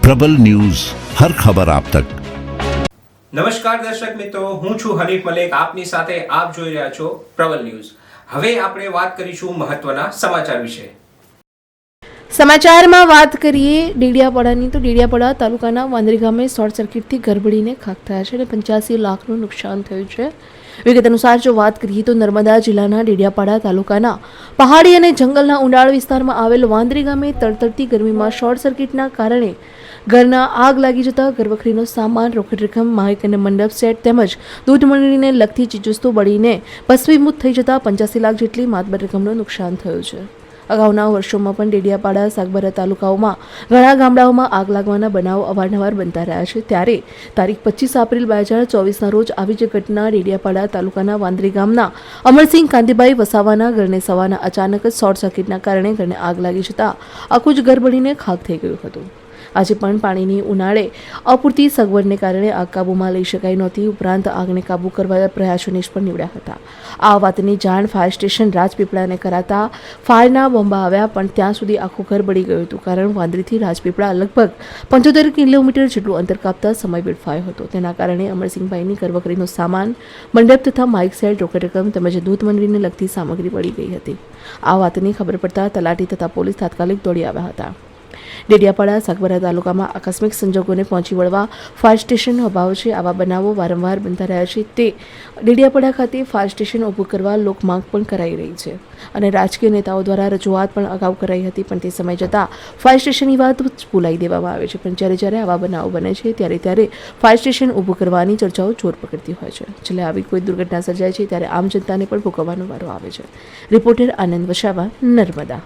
પ્રબલ news હર ખબર આપ તક। નમસ્કાર દર્શક મિત્રો, હું છું હરીફ મલેક, આપની સાથે આપ જોઈ રહ્યા છો પ્રબલ ન્યૂઝ। હવે આપણે વાત કરીશું મહત્વના સમાચાર વિશે। સમાચારમાં વાત કરીએ ડેડિયાપાડાની, તો ડેડિયાપાડા તાલુકાના વાંદરી ગામે શોર્ટ સર્કિટથી ઘર બળીને ખાખ થયા છે અને 85 લાખનું નુકસાન થયું છે। વિગત અનુસાર જો વાત કરીએ તો નર્મદા જિલ્લાના ડેડિયાપાડા તાલુકાના પહાડી અને જંગલના ઊંડાણ વિસ્તારમાં આવેલ વાંદરી ગામે તડતડતી ગરમીમાં શોર્ટ સર્કિટના કારણે ઘરના આગ લાગી જતા ઘરવખરીનો સામાન, રોકડ રકમ, માઇક અને મંડપ સેટ તેમજ દૂધ મંડળીને લગતી ચીજવસ્તુ બળીને ભસ્મીભૂત થઈ જતા 85 લાખ જેટલી માતબર રકમનું નુકસાન થયું છે। અગાઉના વર્ષોમાં પણ ડેડિયાપાડા, સાગબારા તાલુકાઓમાં ઘણા ગામડાઓમાં આગ લાગવાના બનાવો અવારનવાર બનતા રહ્યા છે। ત્યારે તારીખ 25 એપ્રિલ 2024ના રોજ આવી જ ઘટના ડેડિયાપાડા તાલુકાના વાંદરી ગામના અમરસિંહ કાંતિભાઈ વસાવાના ઘરને સવારના અચાનક જ શોર્ટ સર્કિટના કારણે ઘરને આગ લાગી જતા આખું જ ઘર બળીને ખાખ થઈ ગયું હતું। આજે પણ પાણીની ઉનાળે અપૂરતી સગવડને કારણે આગ કાબૂમાં લઈ શકાઈ નહોતી, ઉપરાંત આગને કાબૂ કરવા પ્રયાસો નિષ્ફળ નીવડ્યા હતા। આ વાતની જાણ ફાયર સ્ટેશન રાજપીપળાને કરાતા ફાયરના બોમ્બા આવ્યા, પણ ત્યાં સુધી આખું ઘર બળી ગયું હતું। કારણ વાંદરીથી રાજપીપળા લગભગ 75 કિલોમીટર જેટલું અંતર કાપતા સમય વેડફાયો હતો। તેના કારણે અમરસિંહભાઈની ઘરવખરીનો સામાન, મંડપ તથા માઇક સેટ, રોકડ રકમ તેમજ દૂધ મંડળીને લગતી સામગ્રી બળી ગઈ હતી। આ વાતની ખબર પડતા તલાટી તથા પોલીસ તાત્કાલિક દોડી આવ્યા હતા। ડેડિયાપાડા, સાગબારા તાલુકામાં આકસ્મિક સંજોગોને પહોંચી વળવા ફાયર સ્ટેશનનો અભાવ છે। આવા બનાવો વારંવાર બનતા રહ્યા છે। તે ડેડિયાપાડા ખાતે ફાયર સ્ટેશન ઊભું કરવા લોકમાંગ પણ કરાઈ રહી છે અને રાજકીય નેતાઓ દ્વારા રજૂઆત પણ અગાઉ કરાઈ હતી, પણ તે સમય જતાં ફાયર સ્ટેશનની વાત ભૂલાઈ દેવામાં આવે છે। પણ જ્યારે આવા બનાવો બને છે ત્યારે ફાયર સ્ટેશન ઊભું કરવાની ચર્ચાઓ જોર પકડતી હોય છે। છેલ્લે આવી કોઈ દુર્ઘટના સર્જાય છે ત્યારે આમ જનતાને પણ ભોગવવાનો વારો આવે છે। રિપોર્ટર આનંદ વસાવા, નર્મદા।